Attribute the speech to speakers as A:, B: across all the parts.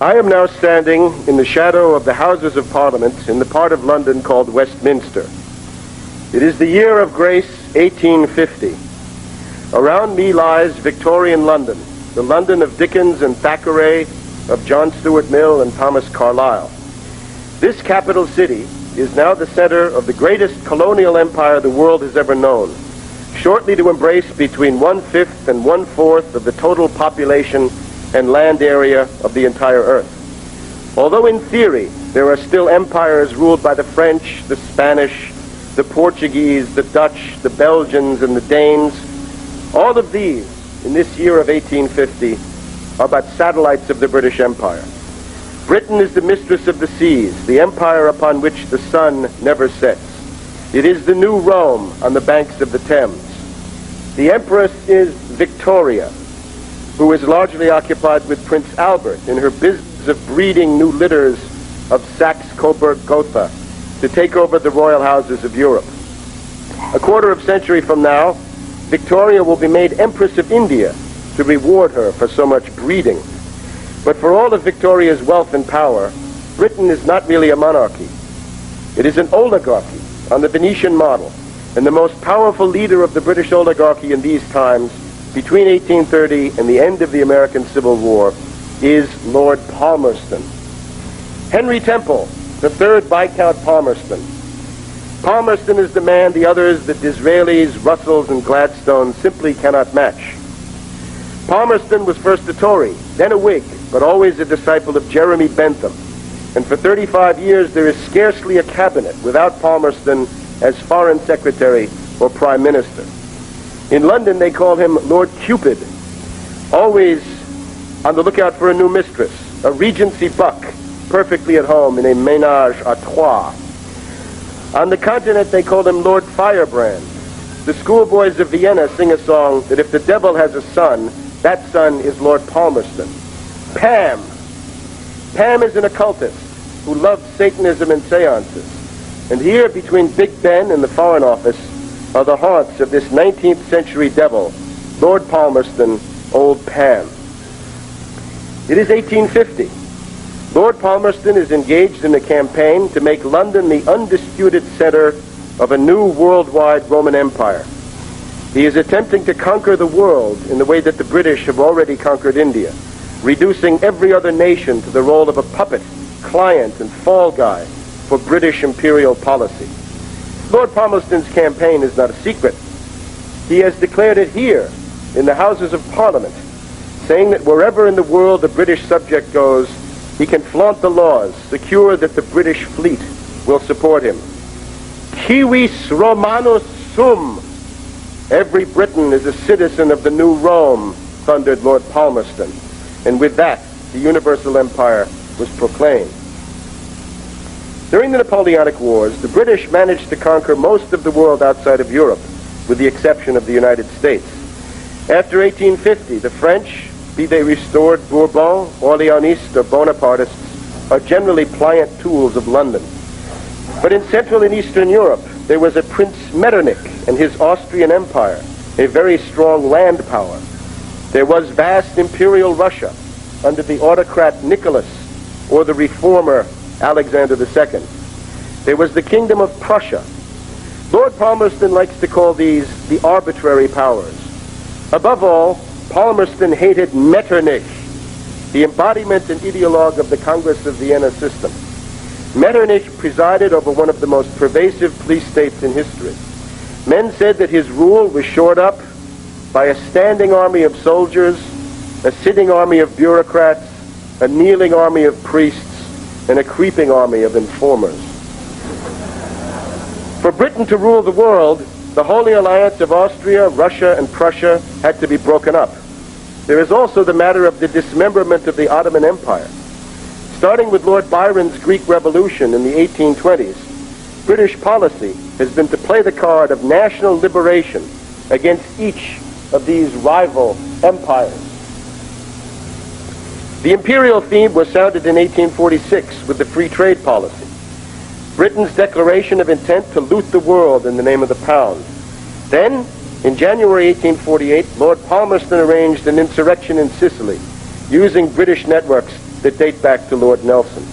A: I am now standing in the shadow of the Houses of Parliament in the part of London called Westminster. It is the year of grace 1850. Around me lies Victorian London, the London of Dickens and Thackeray, of John Stuart Mill and Thomas Carlyle. This capital city is now the center of the greatest colonial empire the world has ever known, shortly to embrace between 1/5 and 1/4 of the total population and land area of the entire earth. Although in theory there are still empires ruled by the French, the Spanish, the Portuguese, the Dutch, the Belgians, and the Danes, all of these in this year of 1850 are but satellites of the British Empire. Britain is the mistress of the seas, the empire upon which the sun never sets. It is the new Rome on the banks of the Thames. The Empress is Victoria, who is largely occupied with Prince Albert in her business of breeding new litters of Saxe-Coburg-Gotha to take over the royal houses of Europe. A quarter of a century from now, Victoria will be made Empress of India to reward her for so much breeding. But for all of Victoria's wealth and power, Britain is not really a monarchy. It is an oligarchy on the Venetian model, and the most powerful leader of the British oligarchy in these times, between 1830 and the end of the American Civil War, is Lord Palmerston. Henry Temple, the third Viscount Palmerston. Palmerston is the man the others, the Disraelis, Russells, and Gladstones, simply cannot match. Palmerston was first a Tory, then a Whig, but always a disciple of Jeremy Bentham. And for 35 years there is scarcely a cabinet without Palmerston as Foreign Secretary or Prime Minister. In London they call him Lord Cupid, always on the lookout for a new mistress, a Regency buck, perfectly at home in a ménage à trois. On the continent they call him Lord Firebrand. The schoolboys of Vienna sing a song that if the devil has a son, that son is Lord Palmerston. Pam. Pam is an occultist who loves Satanism and seances. And here between Big Ben and the Foreign Office are the haunts of this 19th century devil, Lord Palmerston, Old Pam. It is 1850. Lord Palmerston is engaged in a campaign to make London the undisputed center of a new worldwide Roman Empire. He is attempting to conquer the world in the way that the British have already conquered India, reducing every other nation to the role of a puppet, client, and fall guy for British imperial policy. Lord Palmerston's campaign is not a secret. He has declared it here in the Houses of Parliament, saying that wherever in the world a British subject goes, he can flaunt the laws, secure that the British fleet will support him. Civis Romanus sum. Every Briton is a citizen of the new Rome, thundered Lord Palmerston. And with that, the Universal Empire was proclaimed. During the Napoleonic Wars, the British managed to conquer most of the world outside of Europe, with the exception of the United States. After 1850, the French, be they restored Bourbon, Orleanists, or Bonapartists, are generally pliant tools of London. But in Central and Eastern Europe, there was a Prince Metternich and his Austrian Empire, a very strong land power. There was vast imperial Russia under the autocrat Nicholas or the reformer Alexander II. There was the Kingdom of Prussia. Lord Palmerston likes to call these the arbitrary powers. Above all, Palmerston hated Metternich, the embodiment and ideologue of the Congress of Vienna system. Metternich presided over one of the most pervasive police states in history. Men said that his rule was shored up by a standing army of soldiers, a sitting army of bureaucrats, a kneeling army of priests, and a creeping army of informers. For Britain to rule the world, the Holy Alliance of Austria, Russia, and Prussia had to be broken up. There is also the matter of the dismemberment of the Ottoman Empire. Starting with Lord Byron's Greek Revolution in the 1820s, British policy has been to play the card of national liberation against each of these rival empires. The imperial theme was sounded in 1846 with the free trade policy. Britain's declaration of intent to loot the world in the name of the pound. Then, in January 1848, Lord Palmerston arranged an insurrection in Sicily, using British networks that date back to Lord Nelson.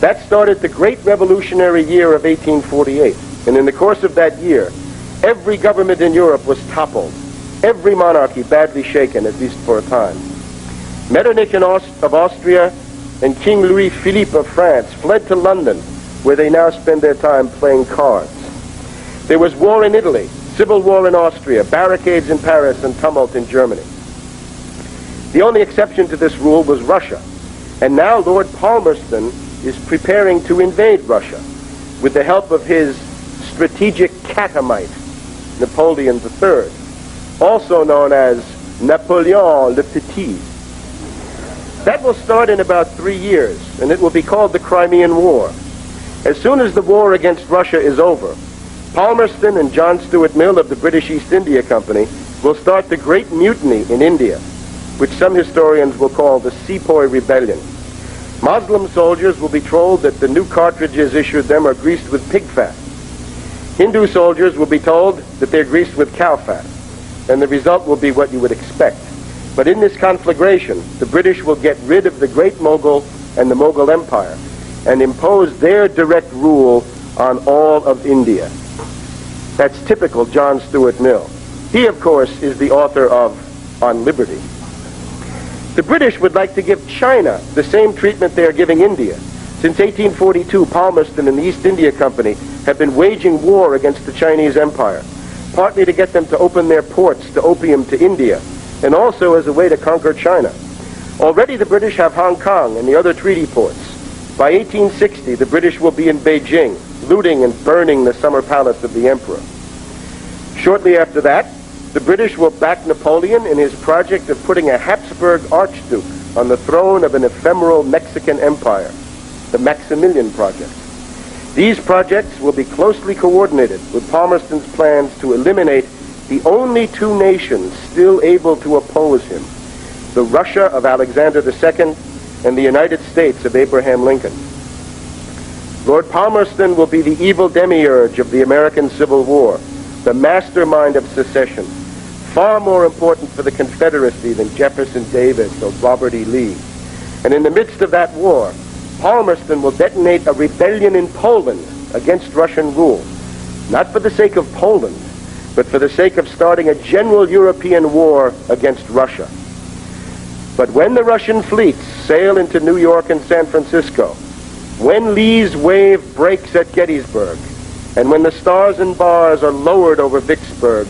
A: That started the great revolutionary year of 1848, and in the course of that year, every government in Europe was toppled, every monarchy badly shaken, at least for a time. Metternich of Austria and King Louis Philippe of France fled to London, where they now spend their time playing cards. There was war in Italy, civil war in Austria, barricades in Paris, and tumult in Germany. The only exception to this rule was Russia, and now Lord Palmerston is preparing to invade Russia with the help of his strategic catamite, Napoleon III, also known as Napoleon le Petit. That will start in about 3 years, and it will be called the Crimean War. As soon as the war against Russia is over, Palmerston and John Stuart Mill of the British East India Company will start the Great Mutiny in India, which some historians will call the Sepoy Rebellion. Muslim soldiers will be told that the new cartridges issued them are greased with pig fat. Hindu soldiers will be told that they're greased with cow fat, and the result will be what you would expect. But in this conflagration, the British will get rid of the Great Mughal and the Mughal Empire and impose their direct rule on all of India. That's typical John Stuart Mill. He, of course, is the author of On Liberty. The British would like to give China the same treatment they are giving India. Since 1842, Palmerston and the East India Company have been waging war against the Chinese Empire, partly to get them to open their ports to opium to India, and also as a way to conquer China. Already the British have Hong Kong and the other treaty ports. By 1860, the British will be in Beijing, looting and burning the summer palace of the emperor. Shortly after that, the British will back Napoleon in his project of putting a Habsburg archduke on the throne of an ephemeral Mexican empire, the Maximilian Project. These projects will be closely coordinated with Palmerston's plans to eliminate the only two nations still able to oppose him, the Russia of Alexander II and the United States of Abraham Lincoln. Lord Palmerston will be the evil demiurge of the American Civil War, the mastermind of secession, far more important for the Confederacy than Jefferson Davis or Robert E. Lee. And in the midst of that war, Palmerston will detonate a rebellion in Poland against Russian rule, not for the sake of Poland, but for the sake of starting a general European war against Russia. But when the Russian fleets sail into New York and San Francisco, when Lee's wave breaks at Gettysburg, and when the stars and bars are lowered over Vicksburg,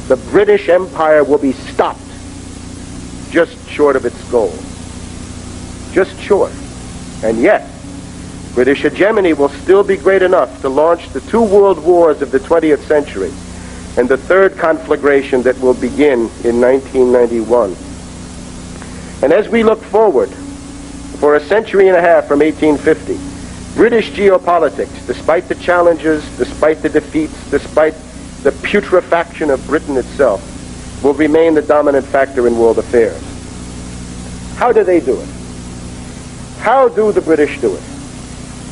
A: the British Empire will be stopped just short of its goal. Just short. And yet, British hegemony will still be great enough to launch the two world wars of the 20th century and the third conflagration that will begin in 1991. And as we look forward, for a century and a half from 1850, British geopolitics, despite the challenges, despite the defeats, despite the putrefaction of Britain itself, will remain the dominant factor in world affairs. How do they do it? How do the British do it?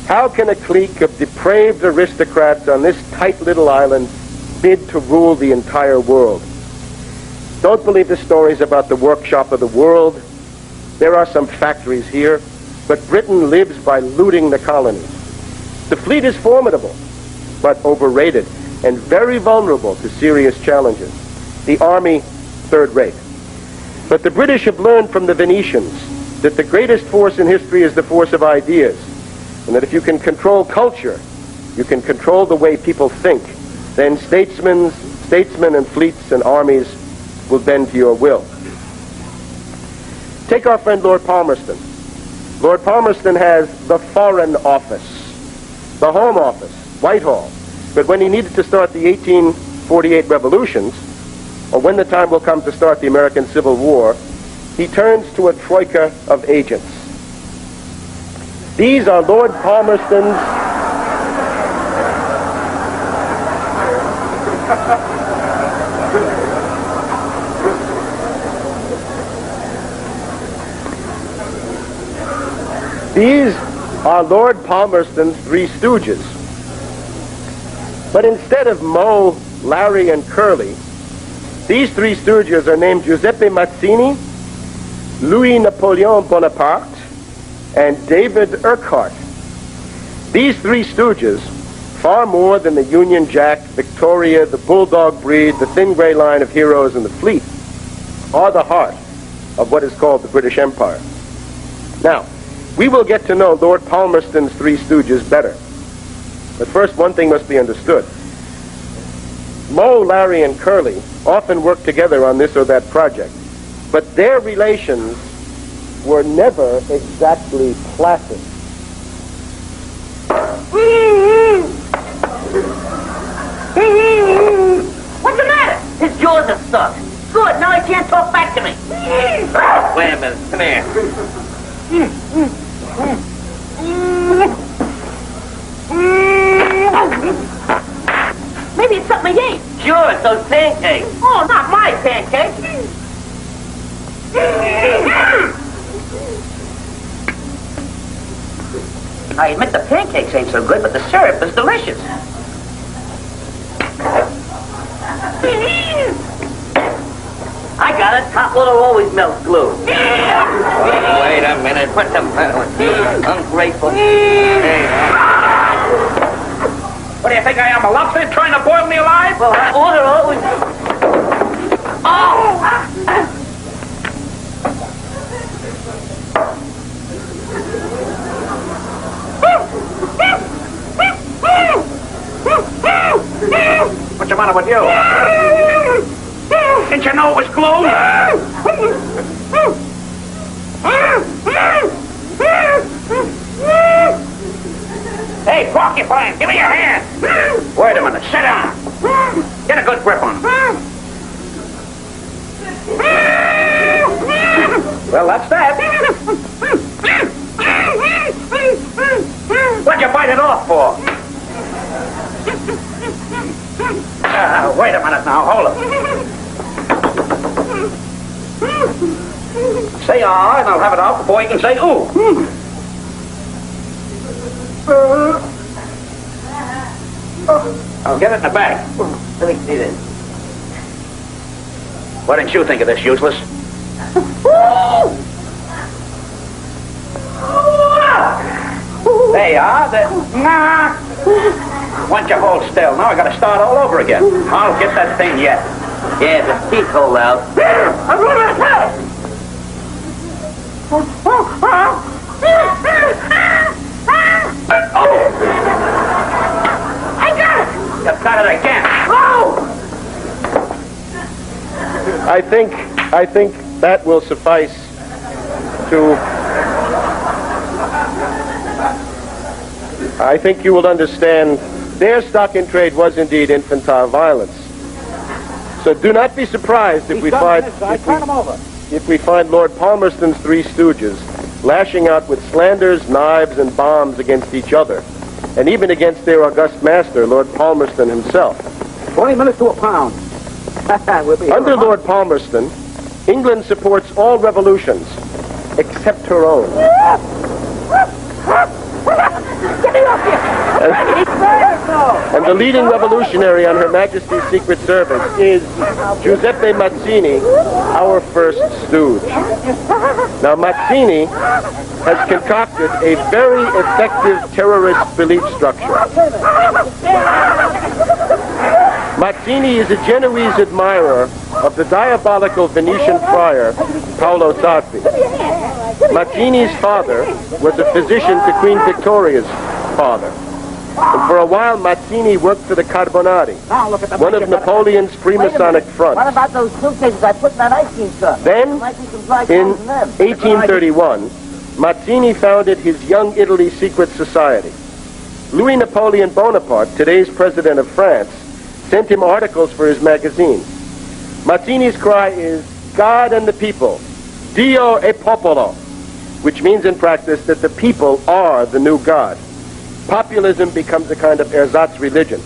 A: How can a clique of depraved aristocrats on this tight little island bid to rule the entire world? Don't believe the stories about the workshop of the world. There are some factories here, but Britain lives by looting the colonies. The fleet is formidable, but overrated and very vulnerable to serious challenges. The army, third rate. But the British have learned from the Venetians that the greatest force in history is the force of ideas, and that if you can control culture, you can control the way people think, then statesmen and fleets and armies will bend to your will. Take our friend Lord Palmerston. Lord Palmerston has the Foreign Office, the Home Office, Whitehall. But when he needed to start the 1848 revolutions, or when the time will come to start the American Civil War, he turns to a troika of agents. These are Lord Palmerston's These are Lord Palmerston's three stooges. But instead of Moe, Larry, and Curly, these three stooges are named Giuseppe Mazzini, Louis Napoleon Bonaparte, and David Urkhart. These three stooges, far more than the Union Jack, Victoria, the Bulldog breed, the thin gray line of heroes, and the fleet, are the heart of what is called the British Empire. Now, we will get to know Lord Palmerston's three stooges better. But first, one thing must be understood. Moe, Larry, and Curly often worked together on this or that project, but their relations were never exactly placid.
B: What's the matter? His jaws are stuck. Good, now he can't talk back to me. Wait a minute, come here. Maybe it's something he ate. Sure, it's those pancakes. Oh, not my pancakes. I admit the pancakes ain't so good, but the syrup is delicious. I got it. Top loader always melts glue. Wait a minute. What's the matter with you? Ungrateful. Hey.
C: What do you think I am, a lobster trying to boil me alive?
B: Well, hot water always... Oh!
C: What's the matter with you? Didn't you know it was glue? Hey, porcupine, give me your hand. Wait a minute, sit down. Get a good grip on him. Well, that's that. What'd you bite it off for? Wait a minute now, hold it. Say ah, and I'll have it out before you can say ooh. I'll get it in the bag.
B: Let me see this.
C: What didn't you think of this, useless? There you are. Nah. Why don't you hold still? Now I gotta start all over again. I'll get that thing yet.
B: Yeah, the teeth hold out. I'm running out. I got it!
C: You got it again.
B: Oh!
A: I think that will suffice to... I think you will understand their stock in trade was indeed infantile violence. So do not be surprised if we find Lord Palmerston's three stooges lashing out with slanders, knives, and bombs against each other, and even against their august master, Lord Palmerston himself.
C: 20 minutes to a pound.
A: Under Lord Palmerston, England supports all revolutions except her own.
B: Get me off here!
A: And the leading revolutionary on Her Majesty's Secret Service is Giuseppe Mazzini, our first stooge. Now, Mazzini has concocted a very effective terrorist belief structure. Mazzini is a Genoese admirer of the diabolical Venetian friar Paolo Tarpley. Mazzini's father was a physician to Queen Victoria's father. And for a while, Mazzini worked for the Carbonari, one of Napoleon's Freemasonic fronts.
B: What about those suitcases I put in that ice cream truck?
A: Then, in 1831, Mazzini founded his Young Italy Secret Society. Louis Napoleon Bonaparte, today's president of France, sent him articles for his magazine. Mazzini's cry is, God and the people, Dio e popolo, which means in practice that the people are the new God. Populism becomes a kind of ersatz religion.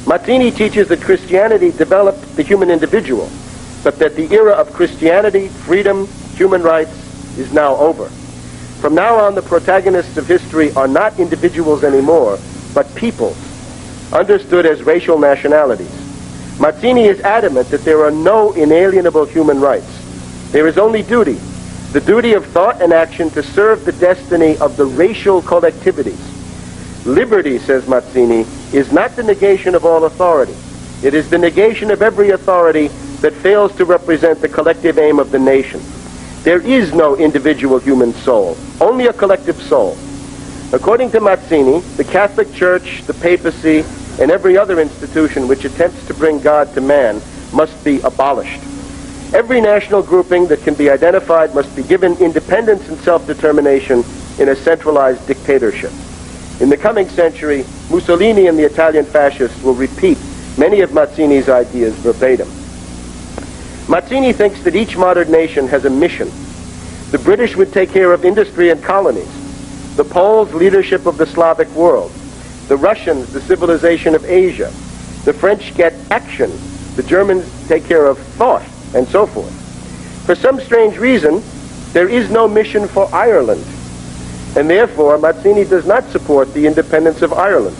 A: Mazzini teaches that Christianity developed the human individual, but that the era of Christianity, freedom, human rights is now over. From now on, the protagonists of history are not individuals anymore, but peoples, understood as racial nationalities. Mazzini is adamant that there are no inalienable human rights. There is only duty. the duty of thought and action to serve the destiny of the racial collectivities. Liberty, says Mazzini, is not the negation of all authority. It is the negation of every authority that fails to represent the collective aim of the nation. There is no individual human soul, only a collective soul. According to Mazzini, the Catholic Church, the papacy, and every other institution which attempts to bring God to man must be abolished. Every national grouping that can be identified must be given independence and self-determination in a centralized dictatorship. In the coming century, Mussolini and the Italian fascists will repeat many of Mazzini's ideas verbatim. Mazzini thinks that each modern nation has a mission. The British would take care of industry and colonies. The Poles, leadership of the Slavic world. The Russians, the civilization of Asia. The French get action. The Germans take care of thought, and so forth. For some strange reason, there is no mission for Ireland, and therefore Mazzini does not support the independence of Ireland.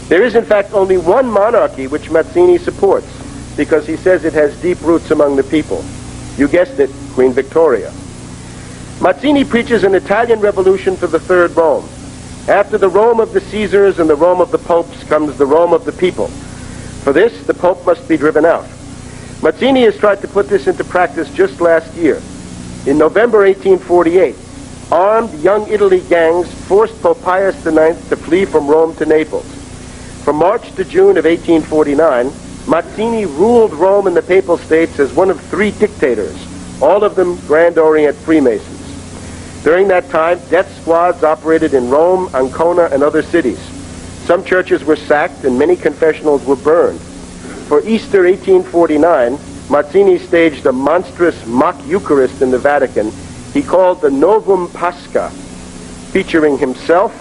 A: There is in fact only one monarchy which Mazzini supports, because he says it has deep roots among the people. You guessed it, Queen Victoria. Mazzini preaches an Italian revolution for the Third Rome. After the Rome of the Caesars and the Rome of the popes comes the Rome of the people. For this, the Pope must be driven out. Mazzini has tried to put this into practice just last year. In November 1848, armed Young Italy gangs forced Pope Pius IX to flee from Rome to Naples. From March to June of 1849, Mazzini ruled Rome and the Papal States as one of three dictators, all of them Grand Orient Freemasons. During that time, death squads operated in Rome, Ancona, and other cities. Some churches were sacked and many confessionals were burned. For Easter 1849, Mazzini staged a monstrous mock Eucharist in the Vatican he called the Novum Pascha, featuring himself,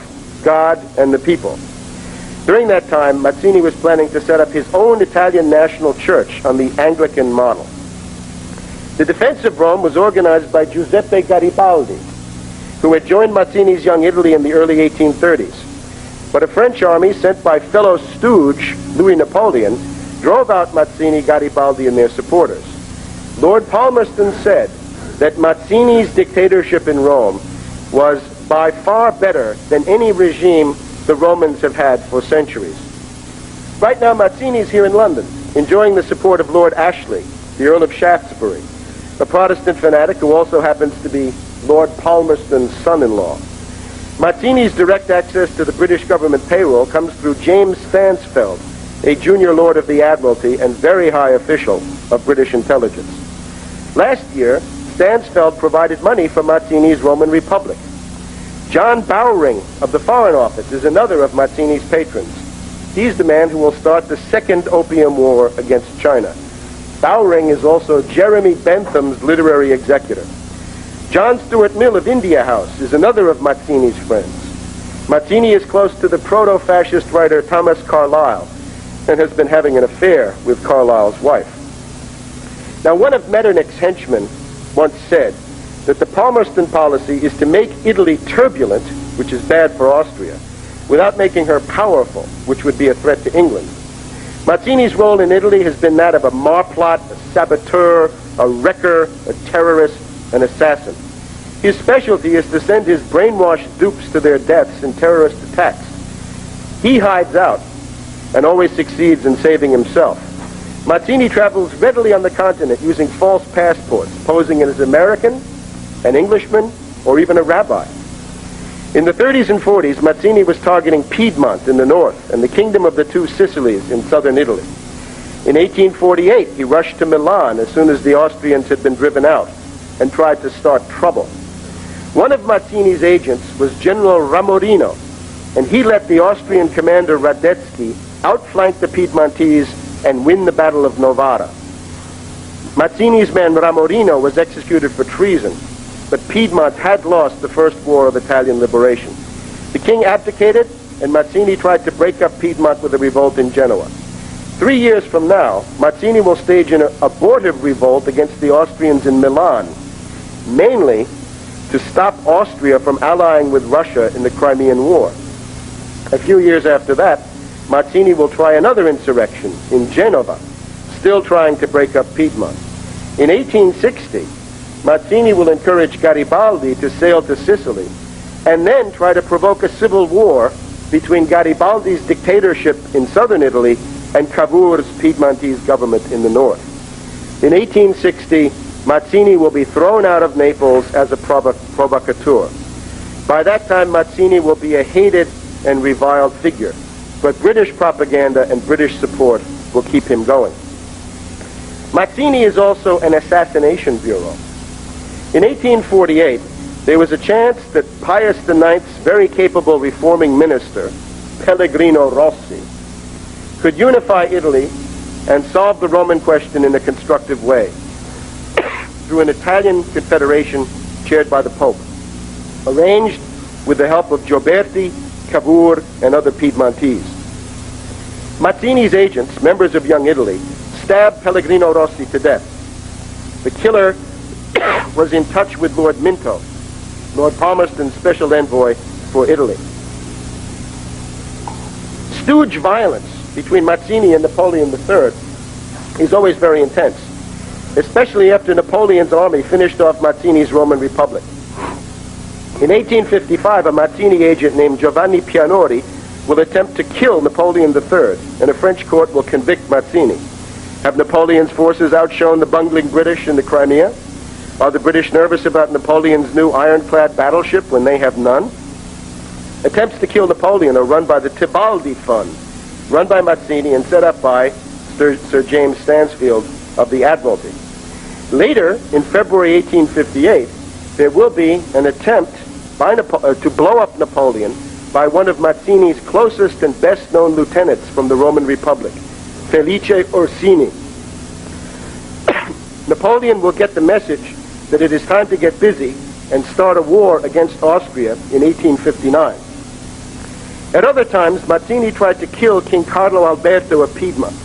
A: God, and the people. During that time, Mazzini was planning to set up his own Italian national church on the Anglican model. The defense of Rome was organized by Giuseppe Garibaldi, who had joined Mazzini's Young Italy in the early 1830s. But a French army sent by fellow stooge Louis Napoleon drove out Mazzini, Garibaldi, and their supporters. Lord Palmerston said that Mazzini's dictatorship in Rome was by far better than any regime the Romans have had for centuries. Right now, Mazzini is here in London, enjoying the support of Lord Ashley, the Earl of Shaftesbury, a Protestant fanatic who also happens to be Lord Palmerston's son-in-law. Mazzini's direct access to the British government payroll comes through James Stansfeld, a junior Lord of the Admiralty and very high official of British intelligence. Last year, Stansfeld provided money for Mazzini's Roman Republic. John Bowring of the Foreign Office is another of Mazzini's patrons. He's the man who will start the Second Opium War against China. Bowring is also Jeremy Bentham's literary executor. John Stuart Mill of India House is another of Mazzini's friends. Mazzini is close to the proto-fascist writer Thomas Carlyle and has been having an affair with Carlyle's wife. Now, one of Metternich's henchmen once said that the Palmerston policy is to make Italy turbulent, which is bad for Austria, without making her powerful, which would be a threat to England. Mazzini's role in Italy has been that of a marplot, a saboteur, a wrecker, a terrorist, an assassin. His specialty is to send his brainwashed dupes to their deaths in terrorist attacks. He hides out and always succeeds in saving himself. Mazzini travels readily on the continent using false passports, posing as American, an Englishman, or even a rabbi. In the 30s and 40s, Mazzini was targeting Piedmont in the north and the Kingdom of the Two Sicilies in southern Italy. In 1848, he rushed to Milan as soon as the Austrians had been driven out and tried to start trouble. One of Mazzini's agents was General Ramorino, and he let the Austrian commander Radetzky outflank the Piedmontese and win the Battle of Novara. Mazzini's man Ramorino was executed for treason, but Piedmont had lost the First War of Italian Liberation. The king abdicated, and Mazzini tried to break up Piedmont with a revolt in Genoa. 3 years from now, Mazzini will stage an abortive revolt against the Austrians in Milan, mainly to stop Austria from allying with Russia in the Crimean War. A few years after that, Mazzini will try another insurrection in Genova, still trying to break up Piedmont. In 1860, Mazzini will encourage Garibaldi to sail to Sicily and then try to provoke a civil war between Garibaldi's dictatorship in southern Italy and Cavour's Piedmontese government in the north. In 1860, Mazzini will be thrown out of Naples as a provocateur. By that time, Mazzini will be a hated and reviled figure, but British propaganda and British support will keep him going. Mazzini is also an assassination bureau. In 1848, there was a chance that Pius IX's very capable reforming minister, Pellegrino Rossi, could unify Italy and solve the Roman question in a constructive way through an Italian confederation chaired by the Pope, arranged with the help of Gioberti, Cavour, and other Piedmontese. Mazzini's agents, members of Young Italy, stabbed Pellegrino Rossi to death. The killer was in touch with Lord Minto, Lord Palmerston's special envoy for Italy. Stooge violence between Mazzini and Napoleon III is always very intense, especially after Napoleon's army finished off Mazzini's Roman Republic. In 1855, a Mazzini agent named Giovanni Pianori will attempt to kill Napoleon III, and a French court will convict Mazzini. Have Napoleon's forces outshone the bungling British in the Crimea? Are the British nervous about Napoleon's new ironclad battleship when they have none? Attempts to kill Napoleon are run by the Tibaldi Fund, run by Mazzini and set up by Sir James Stansfield of the Admiralty. Later, in February 1858, there will be an attempt to blow up Napoleon by one of Mazzini's closest and best-known lieutenants from the Roman Republic, Felice Orsini. Napoleon will get the message that it is time to get busy and start a war against Austria in 1859. At other times, Mazzini tried to kill King Carlo Alberto of Piedmont.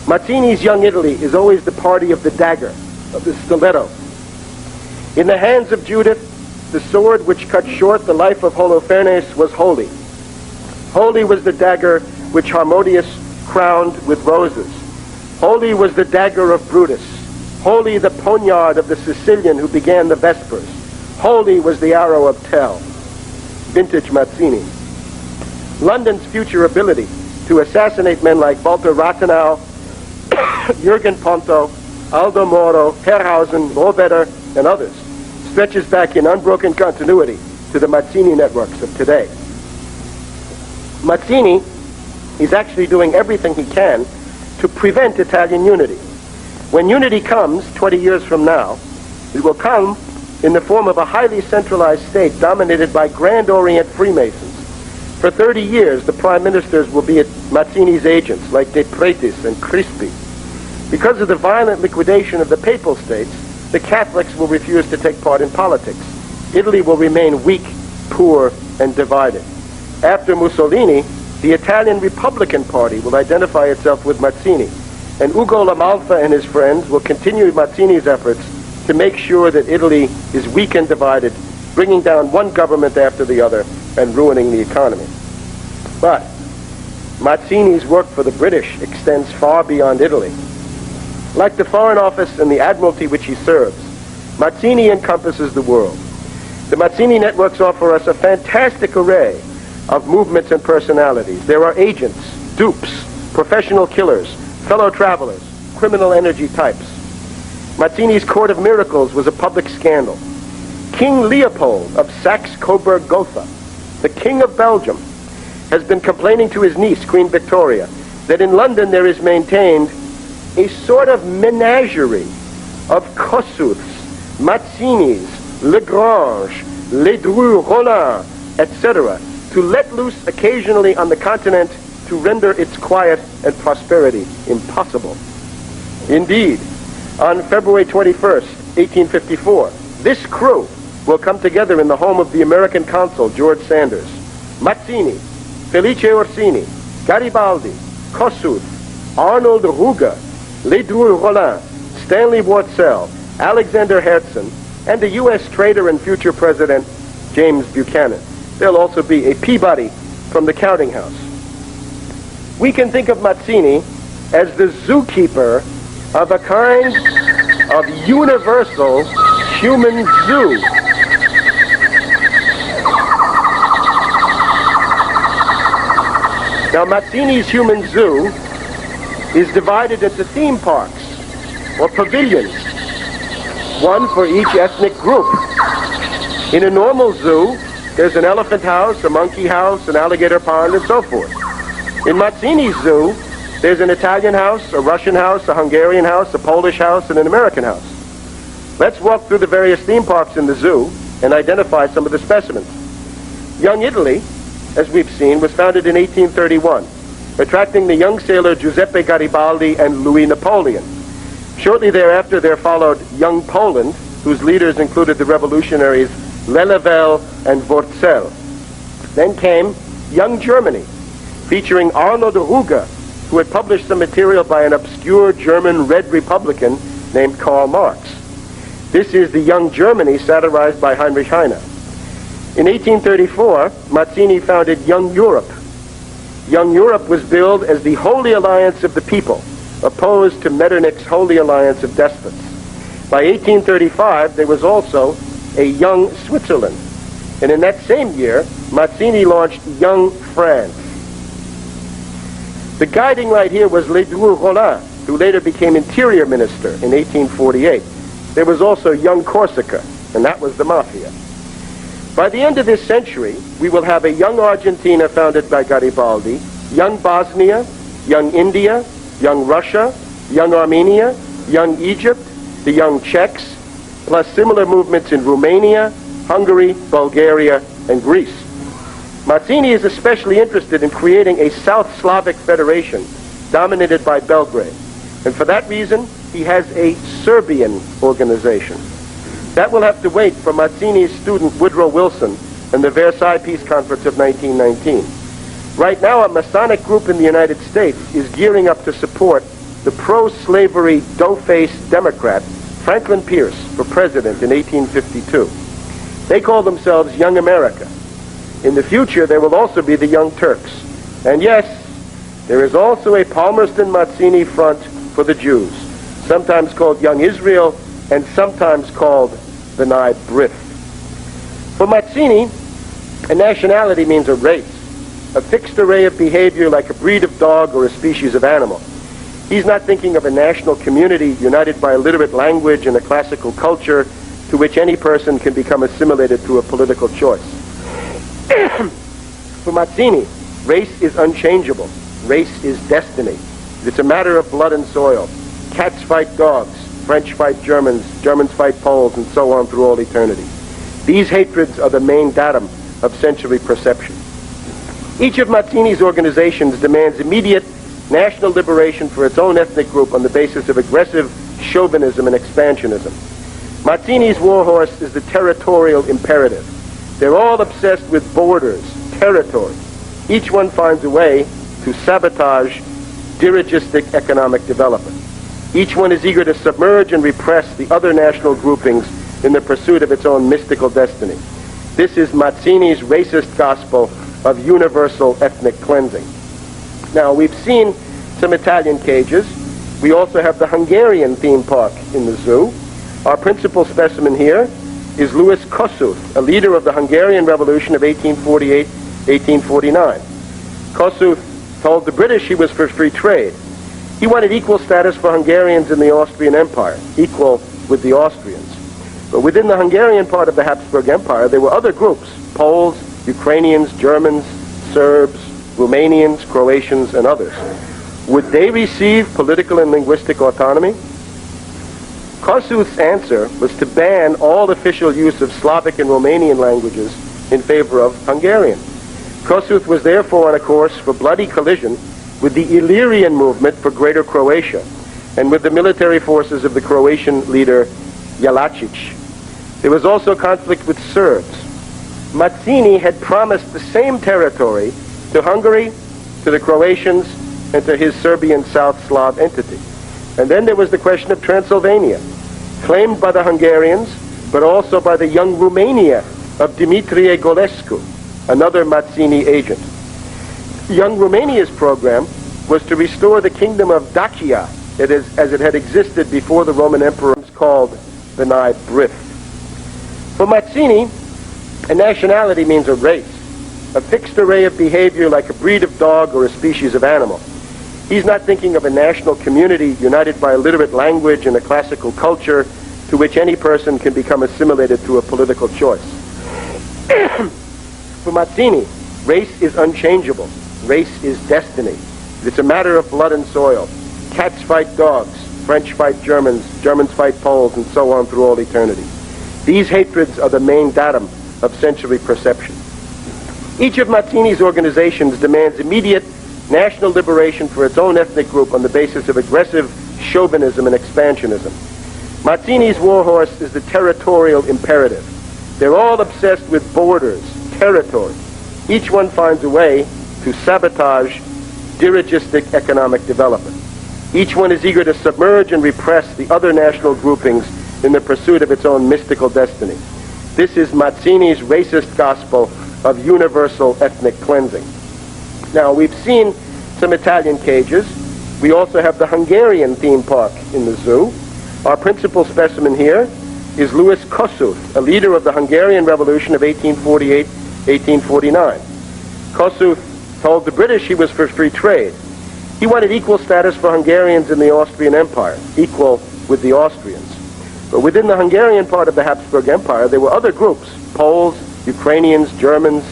A: Mazzini's Young Italy is always the party of the dagger, of the stiletto. In the hands of Judith, the sword which cut short the life of Holofernes was holy. Holy was the dagger which Harmodius crowned with roses. Holy was the dagger of Brutus. Holy the poniard of the Sicilian who began the Vespers. Holy was the arrow of Tell. Vintage Mazzini. London's future ability to assassinate men like Walter Rathenau, Jürgen Ponto, Aldo Moro, Herrhausen, Rohwedder, and others stretches back in unbroken continuity to the Mazzini networks of today. Mazzini is actually doing everything he can to prevent Italian unity. When unity comes 20 years from now, it will come in the form of a highly centralized state dominated by Grand Orient Freemasons. For 30 years, the prime ministers will be Mazzini's agents like De Pretis and Crispi. Because of the violent liquidation of the Papal States, the Catholics will refuse to take part in politics. Italy will remain weak, poor, and divided. After Mussolini, the Italian Republican Party will identify itself with Mazzini, and Ugo La Malfa and his friends will continue Mazzini's efforts to make sure that Italy is weak and divided, bringing down one government after the other and ruining the economy. But Mazzini's work for the British extends far beyond Italy. Like the Foreign Office and the Admiralty which he serves, Mazzini encompasses the world. The Mazzini networks offer us a fantastic array of movements and personalities. There are agents, dupes, professional killers, fellow travelers, criminal energy types. Mazzini's Court of Miracles was a public scandal. King Leopold of Saxe-Coburg-Gotha, the King of Belgium, has been complaining to his niece, Queen Victoria, that in London there is maintained a sort of menagerie of Kossuths, Mazzinis, Lagrange, Ledru, Rollin, etc., to let loose occasionally on the continent to render its quiet and prosperity impossible. Indeed, on February 21st, 1854, this crew will come together in the home of the American consul, George Sanders. Mazzini, Felice Orsini, Garibaldi, Kossuth, Arnold Ruger, Ledru Rollin, Stanley Wartzel, Alexander Herzen, and the U.S. trader and future president, James Buchanan. There'll also be a Peabody from the counting house. We can think of Mazzini as the zookeeper of a kind of universal human zoo. Now, Mazzini's human zoo is divided into theme parks, or pavilions, one for each ethnic group. In a normal zoo, there's an elephant house, a monkey house, an alligator pond, and so forth. In Mazzini's zoo, there's an Italian house, a Russian house, a Hungarian house, a Polish house, and an American house. Let's walk through the various theme parks in the zoo and identify some of the specimens. Young Italy, as we've seen, was founded in 1831, attracting the young sailor Giuseppe Garibaldi and Louis Napoleon. Shortly thereafter, there followed Young Poland, whose leaders included the revolutionaries Lelevel and Wurzel. Then came Young Germany, featuring Arnold Ruger, who had published some material by an obscure German Red Republican named Karl Marx. This is the Young Germany satirized by Heinrich Heine. In 1834, Mazzini founded Young Europe. Young Europe was billed as the Holy Alliance of the People, opposed to Metternich's Holy Alliance of Despots. By 1835, there was also a Young Switzerland. And in that same year, Mazzini launched Young France. The guiding light here was Ledru Rollin, who later became Interior Minister in 1848. There was also Young Corsica, and that was the Mafia. By the end of this century, we will have a Young Argentina founded by Garibaldi, Young Bosnia, Young India, Young Russia, Young Armenia, Young Egypt, the Young Czechs, plus similar movements in Romania, Hungary, Bulgaria, and Greece. Mazzini is especially interested in creating a South Slavic federation dominated by Belgrade. And for that reason, he has a Serbian organization. That will have to wait for Mazzini's student Woodrow Wilson and the Versailles Peace Conference of 1919. Right now, a Masonic group in the United States is gearing up to support the pro-slavery dough-faced Democrat Franklin Pierce for president in 1852. They call themselves Young America. In the future, there will also be the Young Turks. And yes, there is also a Palmerston Mazzini front for the Jews, sometimes called Young Israel and sometimes called B'nai B'rith. For Mazzini, a nationality means a race, a fixed array of behavior like a breed of dog or a species of animal. He's not thinking of a national community united by a literate language and a classical culture to which any person can become assimilated through a political choice. For Mazzini, race is unchangeable. Race is destiny. It's a matter of blood and soil. Cats fight dogs. French fight Germans. Germans fight Poles, and so on through all eternity. These hatreds are the main datum of sensory perception. Each of Mazzini's organizations demands immediate national liberation for its own ethnic group on the basis of aggressive chauvinism and expansionism. Mazzini's warhorse is the territorial imperative. They're all obsessed with borders, territory. Each one finds a way to sabotage dirigistic economic development. Each one is eager to submerge and repress the other national groupings in the pursuit of its own mystical destiny. This is Mazzini's racist gospel of universal ethnic cleansing. Now, we've seen some Italian cages. We also have the Hungarian theme park in the zoo. Our principal specimen here is Louis Kossuth, a leader of the Hungarian Revolution of 1848-1849. Kossuth told the British he was for free trade. He wanted equal status for Hungarians in the Austrian Empire, equal with the Austrians. But within the Hungarian part of the Habsburg Empire, there were other groups: Poles, Ukrainians, Germans, Serbs, Romanians, Croatians, and others. Would they receive political and linguistic autonomy? Kossuth's answer was to ban all official use of Slavic and Romanian languages in favor of Hungarian. Kossuth was therefore on a course for bloody collision with the Illyrian movement for Greater Croatia and with the military forces of the Croatian leader Jelačić. There was also conflict with Serbs. Mazzini had promised the same territory to Hungary, to the Croatians, and to his Serbian South Slav entity. And then there was the question of Transylvania, claimed by the Hungarians, but also by the Young Romania of Dimitrie Golescu, another Mazzini agent. Young Romania's program was to restore the kingdom of Dacia, as it had existed before the Roman emperor, called B'nai B'rith. Mazzini, a nationality means a race, a fixed array of behavior like a breed of dog or a species of animal. He's not thinking of a national community united by a literate language and a classical culture to which any person can become assimilated through a political choice. For Mazzini, race is unchangeable. Race is destiny. It's a matter of blood and soil. Cats fight dogs, French fight Germans, Germans fight Poles, and so on through all eternity. These hatreds are the main datum of sensory perception. Each of Mazzini's organizations demands immediate national liberation for its own ethnic group on the basis of aggressive chauvinism and expansionism. Mazzini's warhorse is the territorial imperative. They're all obsessed with borders, territory. Each one finds a way to sabotage dirigistic economic development. Each one is eager to submerge and repress the other national groupings in the pursuit of its own mystical destiny. This is Mazzini's racist gospel of universal ethnic cleansing. Now, we've seen some Italian cages. We also have the Hungarian theme park in the zoo. Our principal specimen here is Louis Kossuth, a leader of the Hungarian Revolution of 1848-1849. Kossuth told the British he was for free trade. He wanted equal status for Hungarians in the Austrian Empire, equal with the Austrians. But within the Hungarian part of the Habsburg Empire, there were other groups, Poles, Ukrainians, Germans,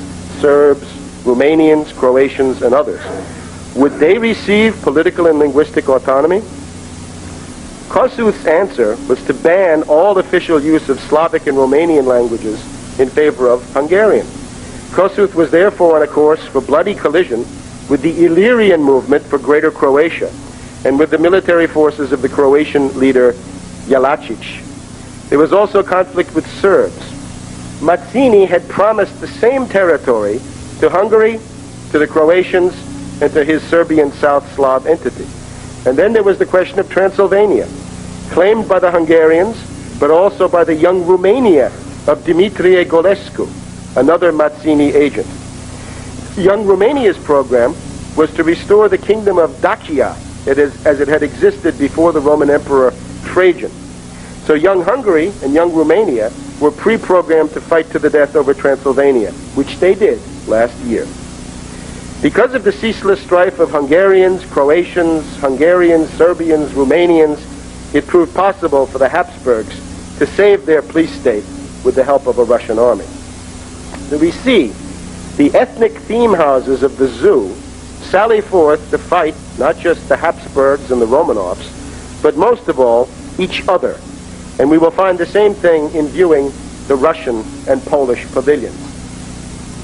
A: Serbs, Romanians, Croatians, and others. Would they receive political and linguistic autonomy? Kossuth's answer was to ban all official use of Slavic and Romanian languages in favor of Hungarian. Kossuth was therefore on a course for bloody collision with the Illyrian movement for Greater Croatia and with the military forces of the Croatian leader Jelačić. There was also conflict with Serbs. Mazzini had promised the same territory to Hungary, to the Croatians, and to his Serbian South Slav entity. And then there was the question of Transylvania, claimed by the Hungarians, but also by the young Romania of Dimitrie Golescu, another Mazzini agent. Young Romania's program was to restore the kingdom of Dacia as it had existed before the Roman Emperor Trajan. So young Hungary and young Romania were pre-programmed to fight to the death over Transylvania, which they did last year. Because of the ceaseless strife of Hungarians, Croatians, Serbians, Romanians, it proved possible for the Habsburgs to save their police state with the help of a Russian army. So we see the ethnic theme houses of the zoo sally forth to fight not just the Habsburgs and the Romanovs, but most of all, each other. And we will find the same thing in viewing the Russian and Polish pavilions.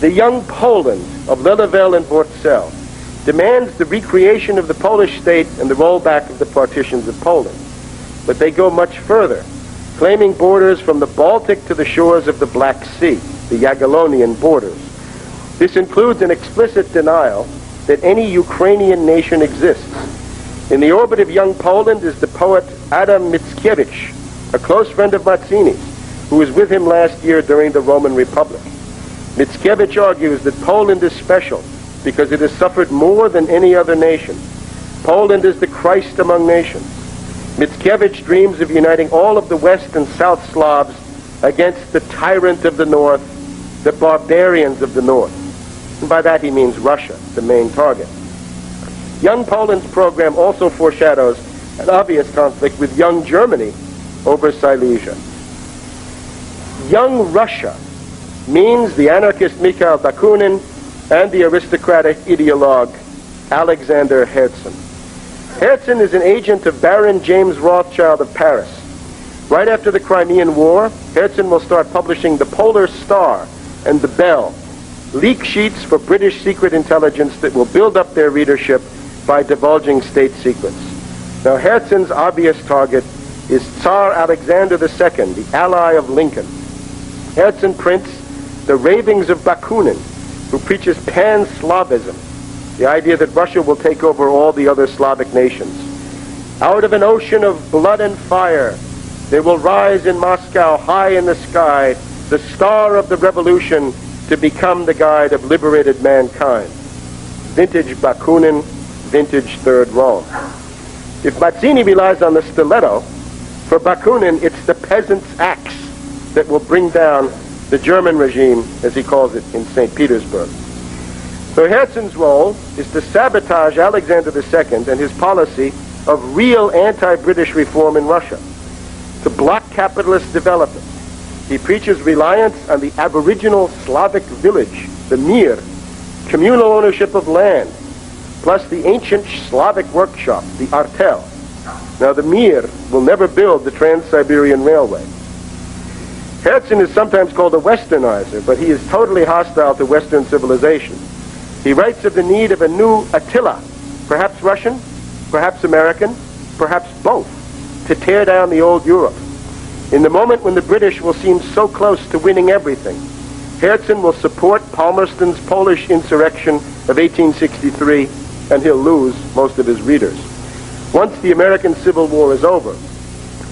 A: The young Poland of Lelewel and Worzel demands the recreation of the Polish state and the rollback of the partitions of Poland. But they go much further, claiming borders from the Baltic to the shores of the Black Sea, the Jagiellonian borders. This includes an explicit denial that any Ukrainian nation exists. In the orbit of young Poland is the poet Adam Mickiewicz, a close friend of Mazzini's, who was with him last year during the Roman Republic. Mickiewicz argues that Poland is special because it has suffered more than any other nation. Poland is the Christ among nations. Mickiewicz dreams of uniting all of the West and South Slavs against the tyrant of the North, the barbarians of the North. And by that he means Russia, the main target. Young Poland's program also foreshadows an obvious conflict with young Germany over Silesia. Young Russia means the anarchist Mikhail Bakunin and the aristocratic ideologue Alexander Herzen. Herzen is an agent of Baron James Rothschild of Paris. Right after the Crimean War, Herzen will start publishing the Polar Star and the Bell, leak sheets for British secret intelligence that will build up their readership by divulging state secrets. Now, Herzen's obvious target is Tsar Alexander II, the ally of Lincoln. Herzen prints The Ravings of Bakunin, who preaches pan-Slavism, the idea that Russia will take over all the other Slavic nations. Out of an ocean of blood and fire, there will rise in Moscow, high in the sky, the star of the revolution to become the guide of liberated mankind. Vintage Bakunin, vintage Third Rome. If Mazzini relies on the stiletto, for Bakunin it's the peasant's axe. that will bring down the German regime, as he calls it, in St. Petersburg. So Herzen's role is to sabotage Alexander II and his policy of real anti-British reform in Russia, to block capitalist development. He preaches reliance on the aboriginal Slavic village, the mir, communal ownership of land, plus the ancient Slavic workshop, the artel. Now the mir will never build the Trans-Siberian Railway. Herzen is sometimes called a Westernizer, but he is totally hostile to Western civilization. He writes of the need of a new Attila, perhaps Russian, perhaps American, perhaps both, to tear down the old Europe. In the moment when the British will seem so close to winning everything, Herzen will support Palmerston's Polish insurrection of 1863, and he'll lose most of his readers. Once the American Civil War is over,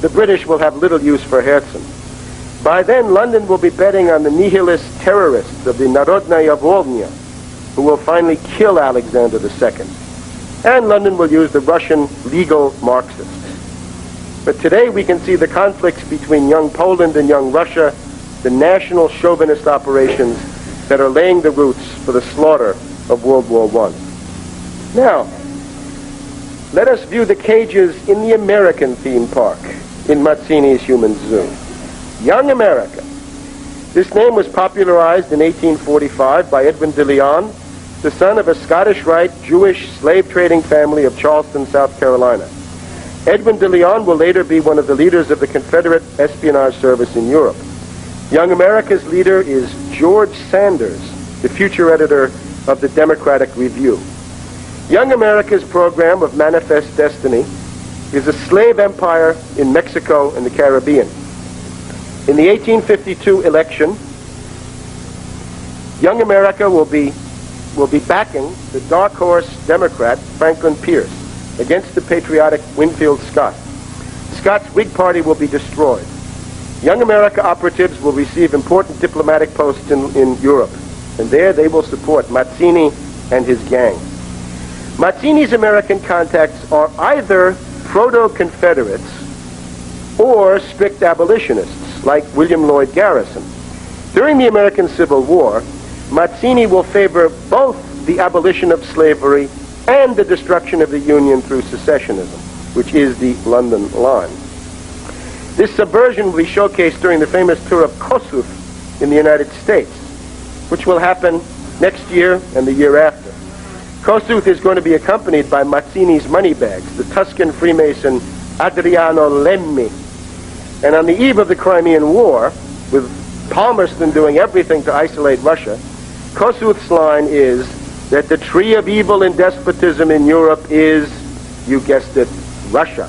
A: the British will have little use for Herzen. By then, London will be betting on the nihilist terrorists of the Narodnaya Volnya, who will finally kill Alexander II. And London will use the Russian legal Marxists. But today we can see the conflicts between young Poland and young Russia, the national chauvinist operations that are laying the roots for the slaughter of World War I. Now, let us view the cages in the American theme park in Mazzini's Human Zoo. Young America. This name was popularized in 1845 by Edwin de Leon, the son of a Scottish Rite Jewish slave-trading family of Charleston, South Carolina. Edwin de Leon will later be one of the leaders of the Confederate espionage service in Europe. Young America's leader is George Sanders, the future editor of the Democratic Review. Young America's program of Manifest Destiny is a slave empire in Mexico and the Caribbean. In the 1852 election, Young America will be backing the dark horse Democrat Franklin Pierce against the patriotic Winfield Scott. Scott's Whig Party will be destroyed. Young America operatives will receive important diplomatic posts in Europe, and there they will support Mazzini and his gang. Mazzini's American contacts are either proto-Confederates or strict abolitionists, like William Lloyd Garrison. During the American Civil War, Mazzini will favor both the abolition of slavery and the destruction of the Union through secessionism, which is the London Line. This subversion will be showcased during the famous tour of Kossuth in the United States, which will happen next year and the year after. Kossuth is going to be accompanied by Mazzini's moneybags, the Tuscan Freemason Adriano Lemmi. And on the eve of the Crimean War, with Palmerston doing everything to isolate Russia, Kossuth's line is that the tree of evil and despotism in Europe is, you guessed it, Russia.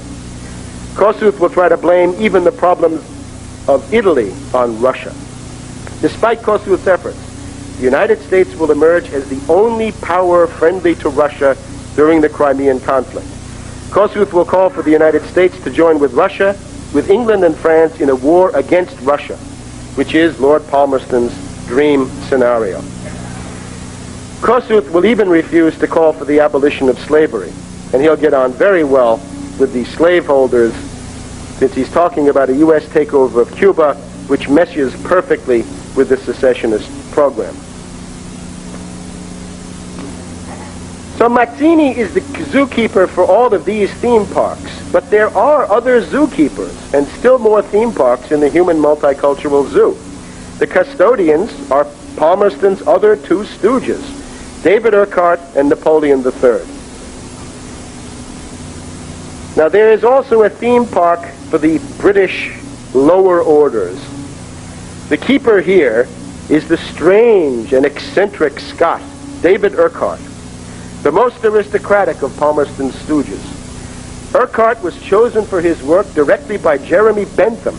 A: Kossuth will try to blame even the problems of Italy on Russia. Despite Kossuth's efforts, the United States will emerge as the only power friendly to Russia during the Crimean conflict. Kossuth will call for the United States to join with Russia, with England and France in a war against Russia, which is Lord Palmerston's dream scenario. Kossuth will even refuse to call for the abolition of slavery, and he'll get on very well with the slaveholders, since he's talking about a U.S. takeover of Cuba, which meshes perfectly with the secessionist program. So Mazzini is the zookeeper for all of these theme parks, but there are other zookeepers and still more theme parks in the human multicultural zoo. The custodians are Palmerston's other two stooges, David Urkhart and Napoleon III. Now there is also a theme park for the British lower orders. The keeper here is the strange and eccentric Scot, David Urkhart, the most aristocratic of Palmerston's stooges. Urkhart was chosen for his work directly by Jeremy Bentham,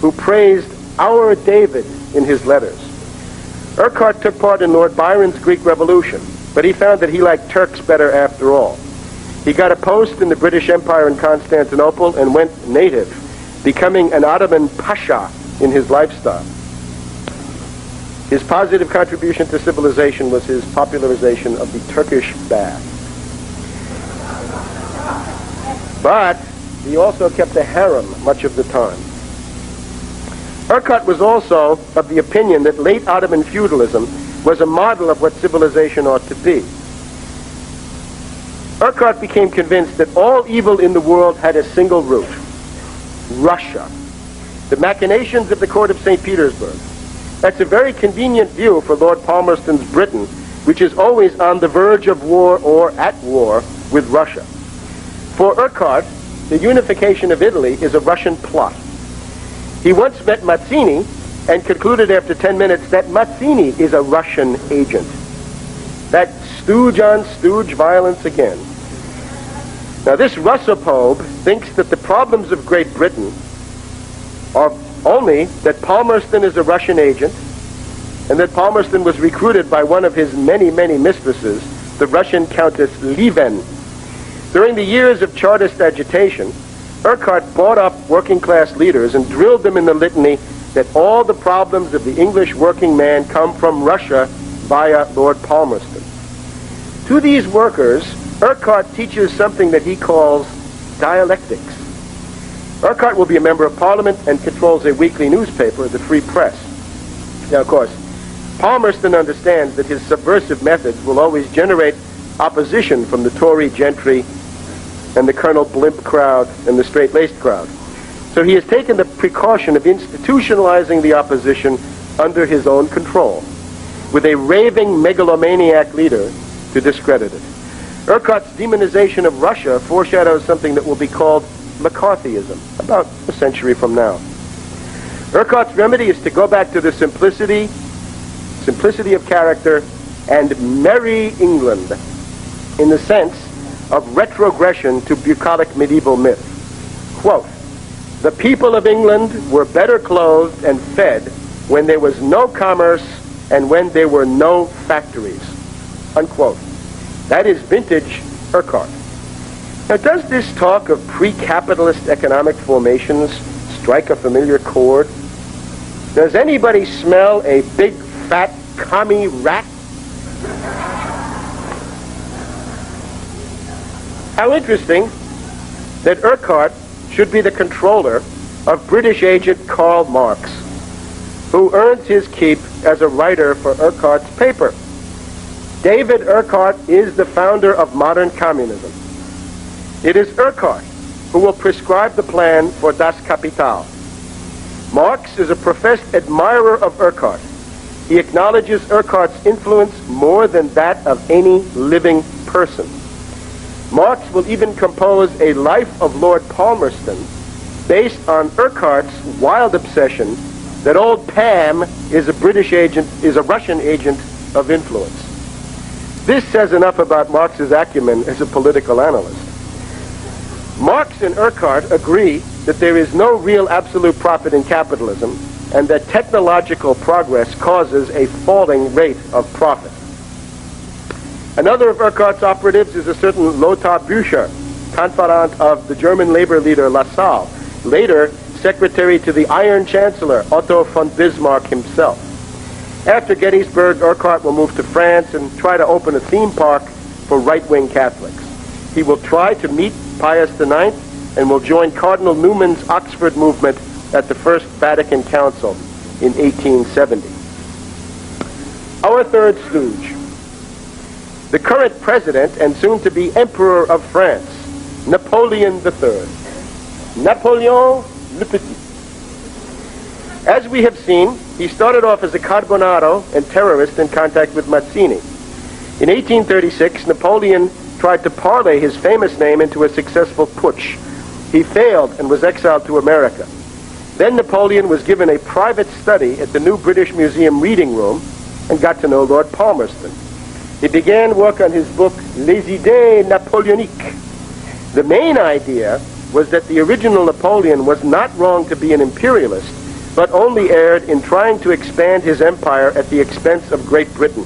A: who praised our David in his letters. Urkhart took part in Lord Byron's Greek Revolution, but he found that he liked Turks better after all. He got a post in the British Empire in Constantinople and went native, becoming an Ottoman pasha in his lifestyle. His positive contribution to civilization was his popularization of the Turkish bath. But he also kept a harem much of the time. Urkhart was also of the opinion that late Ottoman feudalism was a model of what civilization ought to be. Urkhart became convinced that all evil in the world had a single root: Russia. The machinations of the court of St. Petersburg. That's a very convenient view for Lord Palmerston's Britain, which is always on the verge of war or at war with Russia. For Urkhart, the unification of Italy is a Russian plot. He once met Mazzini and concluded after 10 minutes that Mazzini is a Russian agent. That stooge on stooge violence again. Now this Russophobe thinks that the problems of Great Britain are only that Palmerston is a Russian agent and that Palmerston was recruited by one of his many, many mistresses, the Russian Countess Lieven. During the years of Chartist agitation, Urkhart bought up working-class leaders and drilled them in the litany that all the problems of the English working man come from Russia via Lord Palmerston. To these workers, Urkhart teaches something that he calls dialectics. Urkhart will be a member of Parliament and controls a weekly newspaper, the Free Press. Now, of course, Palmerston understands that his subversive methods will always generate opposition from the Tory gentry and the Colonel Blimp crowd and the straight-laced crowd. So he has taken the precaution of institutionalizing the opposition under his own control, with a raving megalomaniac leader to discredit it. Urkhart's demonization of Russia foreshadows something that will be called McCarthyism, about a century from now. Urkhart's remedy is to go back to the simplicity of character, and merry England, in the sense of retrogression to bucolic medieval myth. Quote, "The people of England were better clothed and fed when there was no commerce and when there were no factories." Unquote. That is vintage Urkhart. Now, does this talk of pre-capitalist economic formations strike a familiar chord? Does anybody smell a big, fat, commie rat? How interesting that Urkhart should be the controller of British agent Karl Marx, who earns his keep as a writer for Urkhart's paper. David Urkhart is the founder of modern communism. It is Urkhart who will prescribe the plan for Das Kapital. Marx is a professed admirer of Urkhart. He acknowledges Urkhart's influence more than that of any living person. Marx will even compose a life of Lord Palmerston based on Urkhart's wild obsession that old Pam is a Russian agent of influence. This says enough about Marx's acumen as a political analyst. Marx and Urkhart agree that there is no real absolute profit in capitalism and that technological progress causes a falling rate of profit. Another of Urkhart's operatives is a certain Lothar Bücher, confidant of the German labor leader Lassalle, later secretary to the Iron Chancellor Otto von Bismarck himself. After Gettysburg, Urkhart will move to France and try to open a theme park for right-wing Catholics. He will try to meet Pius IX and will join Cardinal Newman's Oxford movement at the First Vatican Council in 1870. Our third stooge, the current president and soon-to-be Emperor of France, Napoleon III. Napoleon le Petit. As we have seen, he started off as a carbonaro and terrorist in contact with Mazzini. In 1836, Napoleon tried to parlay his famous name into a successful putsch. He failed and was exiled to America. Then Napoleon was given a private study at the New British Museum reading room and got to know Lord Palmerston. He began work on his book, Les Idées Napoléoniques. The main idea was that the original Napoleon was not wrong to be an imperialist, but only erred in trying to expand his empire at the expense of Great Britain.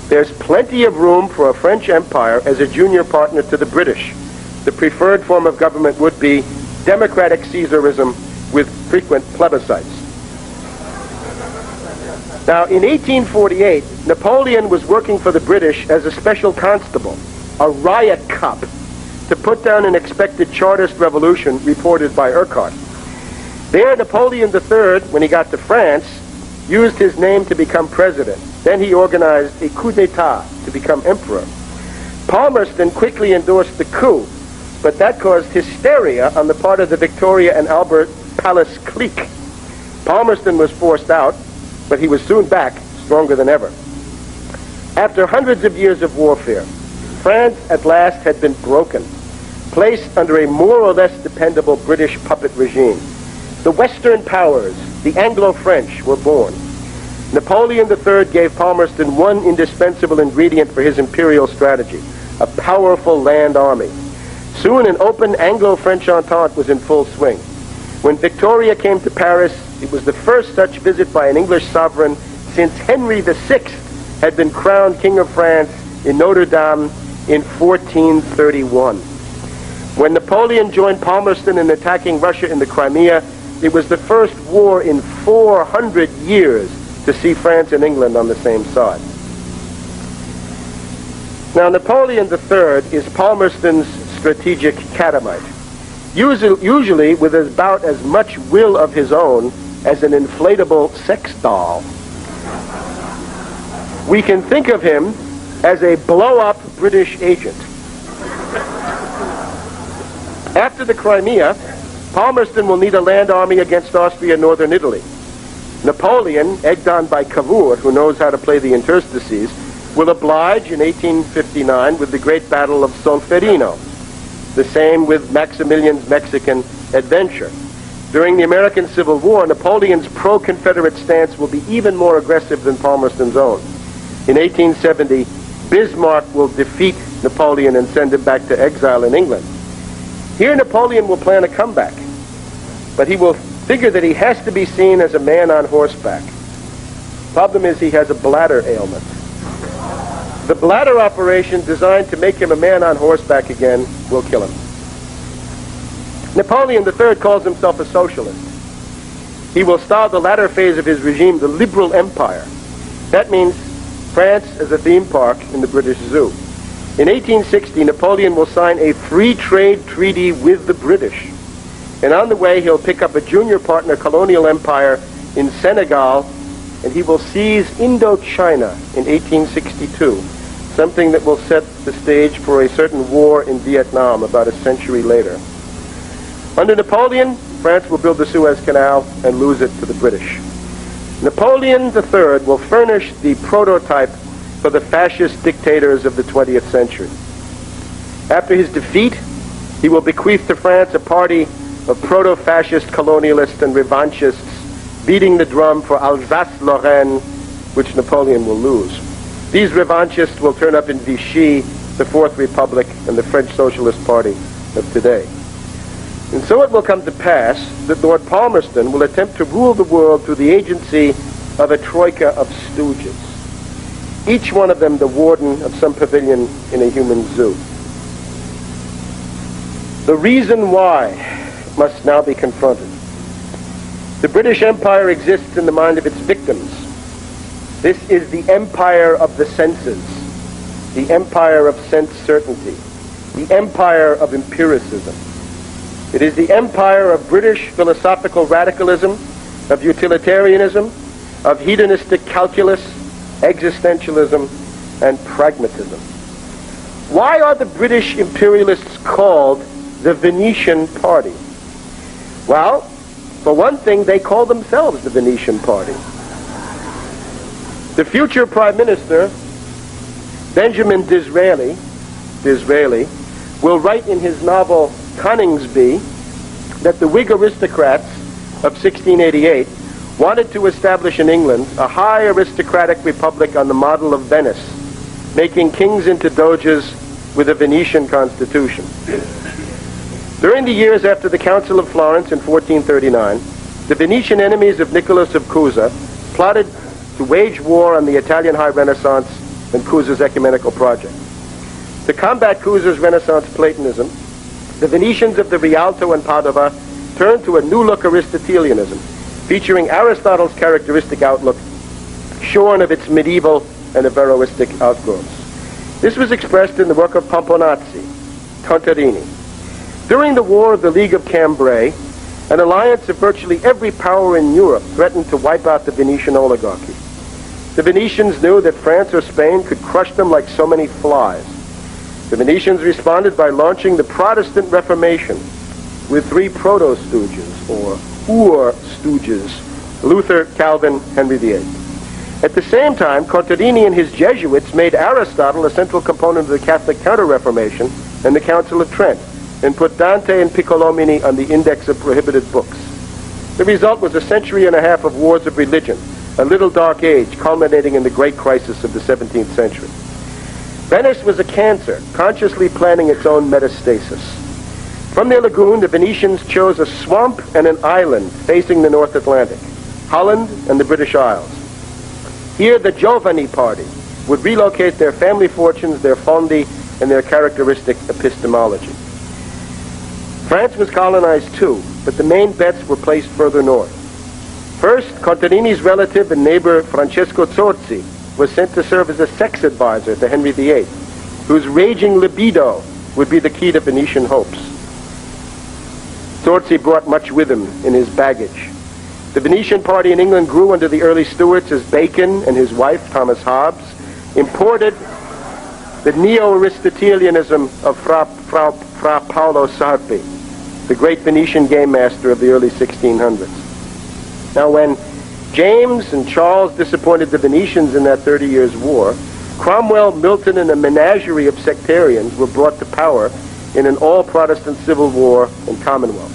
A: There's plenty of room for a French empire as a junior partner to the British. The preferred form of government would be democratic Caesarism with frequent plebiscites. Now, in 1848, Napoleon was working for the British as a special constable, a riot cop, to put down an expected Chartist revolution reported by Urkhart. There, Napoleon III, when he got to France, used his name to become president. Then he organized a coup d'etat to become emperor. Palmerston quickly endorsed the coup, but that caused hysteria on the part of the Victoria and Albert Palace clique. Palmerston was forced out, but he was soon back, stronger than ever. After hundreds of years of warfare, France at last had been broken, placed under a more or less dependable British puppet regime. The Western powers, the Anglo-French, were born. Napoleon III gave Palmerston one indispensable ingredient for his imperial strategy, a powerful land army. Soon an open Anglo-French entente was in full swing. When Victoria came to Paris, it was the first such visit by an English sovereign since Henry VI had been crowned King of France in Notre Dame in 1431. When Napoleon joined Palmerston in attacking Russia in the Crimea, it was the first war in 400 years to see France and England on the same side. Now, Napoleon III is Palmerston's strategic catamite, usually with about as much will of his own as an inflatable sex doll. We can think of him as a blow-up British agent. After the Crimea, Palmerston will need a land army against Austria and northern Italy. Napoleon, egged on by Cavour, who knows how to play the interstices, will oblige in 1859 with the great battle of Solferino. The same with Maximilian's Mexican adventure. During the American Civil War, Napoleon's pro-Confederate stance will be even more aggressive than Palmerston's own. In 1870, Bismarck will defeat Napoleon and send him back to exile in England. Here Napoleon will plan a comeback, but he will figure that he has to be seen as a man on horseback. Problem is he has a bladder ailment. The bladder operation designed to make him a man on horseback again will kill him. Napoleon III calls himself a socialist. He will style the latter phase of his regime the liberal empire. That means France as a theme park in the British Zoo. In 1860, Napoleon will sign a free trade treaty with the British. And on the way, he'll pick up a junior partner colonial empire in Senegal, and he will seize Indochina in 1862, something that will set the stage for a certain war in Vietnam about a century later. Under Napoleon, France will build the Suez Canal and lose it to the British. Napoleon III will furnish the prototype for the fascist dictators of the 20th century. After his defeat, he will bequeath to France a party of proto-fascist colonialists and revanchists beating the drum for Alsace-Lorraine, which Napoleon will lose. These revanchists will turn up in Vichy, the Fourth Republic, and the French Socialist Party of today. And so it will come to pass that Lord Palmerston will attempt to rule the world through the agency of a troika of stooges, each one of them the warden of some pavilion in a human zoo. The reason why must now be confronted. The British Empire exists in the mind of its victims. This is the empire of the senses, the empire of sense certainty, the empire of empiricism. It is the empire of British philosophical radicalism, of utilitarianism, of hedonistic calculus, existentialism, and pragmatism. Why are the British imperialists called the Venetian Party? Well, for one thing, they call themselves the Venetian Party. The future Prime Minister, Benjamin Disraeli, will write in his novel Coningsby that the Whig aristocrats of 1688 wanted to establish in England a high aristocratic republic on the model of Venice, making kings into doges with a Venetian constitution. During the years after the Council of Florence in 1439, the Venetian enemies of Nicholas of Cusa plotted to wage war on the Italian High Renaissance and Cusa's ecumenical project. To combat Cusa's Renaissance Platonism, the Venetians of the Rialto and Padova turned to a new-look Aristotelianism, featuring Aristotle's characteristic outlook, shorn of its medieval and Averroistic outgrowths. This was expressed in the work of Pomponazzi, Contarini. During the War of the League of Cambrai, An alliance of virtually every power in Europe threatened to wipe out the Venetian oligarchy. The Venetians knew that France or Spain could crush them like so many flies. The Venetians responded by launching the Protestant Reformation with three proto-stooges, or Ur-stooges: Luther, Calvin, Henry VIII. At the same time, Contarini and his Jesuits made Aristotle a central component of the Catholic Counter-Reformation and the Council of Trent, and put Dante and Piccolomini on the index of prohibited books. The result was a century and a half of wars of religion, a little dark age culminating in the great crisis of the 17th century. Venice was a cancer, consciously planning its own metastasis. From their lagoon, the Venetians chose a swamp and an island facing the North Atlantic, Holland and the British Isles. Here, the Giovanni party would relocate their family fortunes, their fondi, and their characteristic epistemology. France was colonized too, but the main bets were placed further north. First, Contarini's relative and neighbor Francesco Zorzi was sent to serve as a sex advisor to Henry VIII, whose raging libido would be the key to Venetian hopes. Zorzi brought much with him in his baggage. The Venetian party in England grew under the early Stuarts as Bacon and his wife, Thomas Hobbes, imported the neo-Aristotelianism of Fra Paolo Sarpi, the great Venetian game master of the early 1600s. Now, when James and Charles disappointed the Venetians in that 30 Years' War, Cromwell, Milton, and a menagerie of sectarians were brought to power in an all-Protestant civil war and commonwealth.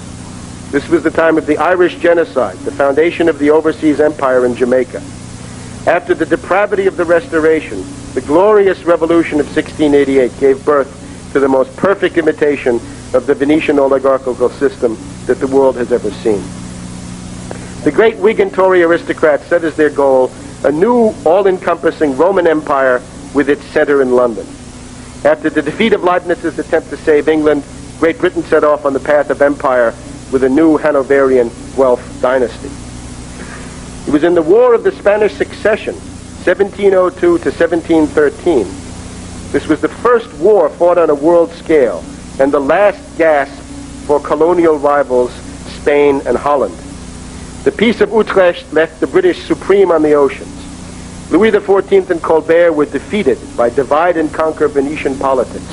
A: This was the time of the Irish genocide, the foundation of the overseas empire in Jamaica. After the depravity of the Restoration, the glorious revolution of 1688 gave birth to the most perfect imitation of the Venetian oligarchical system that the world has ever seen. The great Whig and Tory aristocrats set as their goal a new, all-encompassing Roman Empire with its center in London. After the defeat of Leibniz's attempt to save England, Great Britain set off on the path of empire with a new Hanoverian Guelph dynasty. It was in the War of the Spanish Succession, 1702 to 1713. This was the first war fought on a world scale and the last gasp for colonial rivals Spain and Holland. The Peace of Utrecht left the British supreme on the oceans. Louis XIV and Colbert were defeated by divide-and-conquer Venetian politics,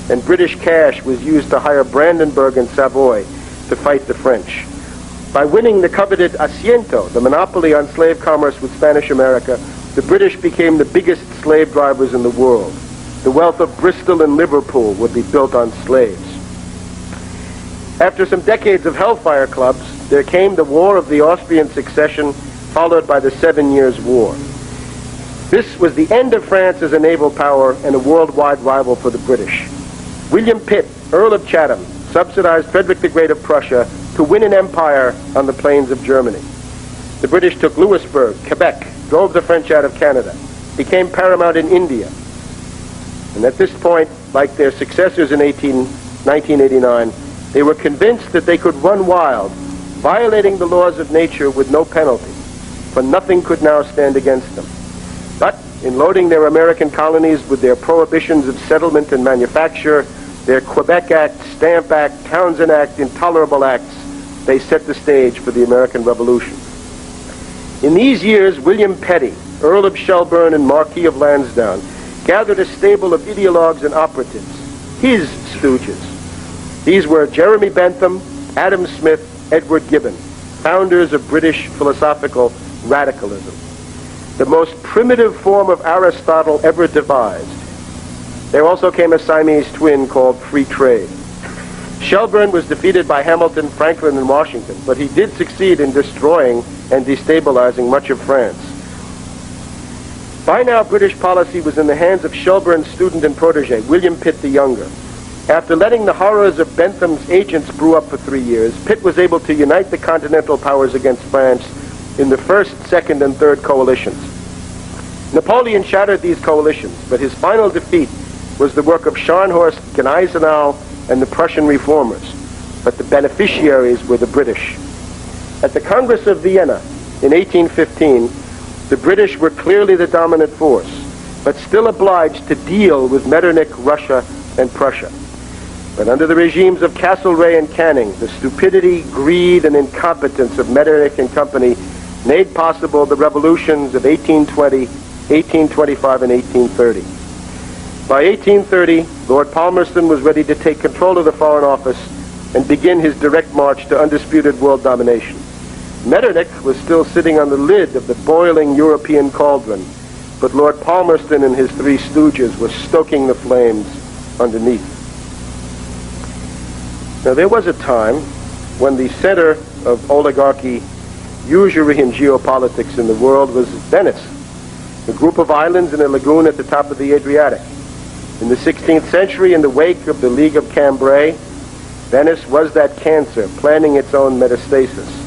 A: and British cash was used to hire Brandenburg and Savoy to fight the French. By winning the coveted asiento, the monopoly on slave commerce with Spanish America, the British became the biggest slave drivers in the world. The wealth of Bristol and Liverpool would be built on slaves. After some decades of hellfire clubs, there came the War of the Austrian Succession, followed by the 7 Years' War. This was the end of France as a naval power and a worldwide rival for the British. William Pitt, Earl of Chatham, subsidized Frederick the Great of Prussia to win an empire on the plains of Germany. The British took Louisbourg, Quebec, drove the French out of Canada, became paramount in India. And at this point, like their successors in 1989, they were convinced that they could run wild, violating the laws of nature with no penalty, for nothing could now stand against them. But in loading their American colonies with their prohibitions of settlement and manufacture, their Quebec Act, Stamp Act, Townsend Act, Intolerable Acts, they set the stage for the American Revolution. In these years, William Petty, Earl of Shelburne and Marquis of Lansdowne, gathered a stable of ideologues and operatives, his stooges. These were Jeremy Bentham, Adam Smith, Edward Gibbon, founders of British philosophical radicalism, the most primitive form of Aristotle ever devised. There also came a Siamese twin called free trade. Shelburne was defeated by Hamilton, Franklin, and Washington, but he did succeed in destroying and destabilizing much of France. By now, British policy was in the hands of Shelburne's student and protege, William Pitt the Younger. After letting the horrors of Bentham's agents brew up for 3 years, Pitt was able to unite the continental powers against France in the first, second, and third coalitions. Napoleon shattered these coalitions, but his final defeat was the work of Scharnhorst, Gneisenau, and the Prussian reformers, but the beneficiaries were the British. At the Congress of Vienna in 1815, the British were clearly the dominant force, but still obliged to deal with Metternich, Russia, and Prussia. But under the regimes of Castlereagh and Canning, the stupidity, greed, and incompetence of Metternich and company made possible the revolutions of 1820, 1825, and 1830. By 1830, Lord Palmerston was ready to take control of the Foreign Office and begin his direct march to undisputed world domination. Metternich was still sitting on the lid of the boiling European cauldron, but Lord Palmerston and his three stooges were stoking the flames underneath. Now, there was a time when the center of oligarchy, usury, and geopolitics in the world was Venice, a group of islands in a lagoon at the top of the Adriatic. In the 16th century, in the wake of the League of Cambrai, Venice was that cancer, planning its own metastasis.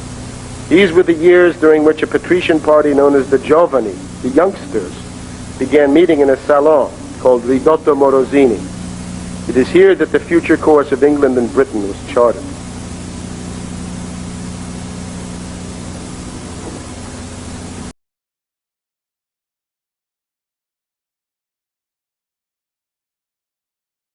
A: These were the years during which a patrician party known as the Giovani, the youngsters, began meeting in a salon called Ridotto Morosini. It is here that the future course of England and Britain was charted.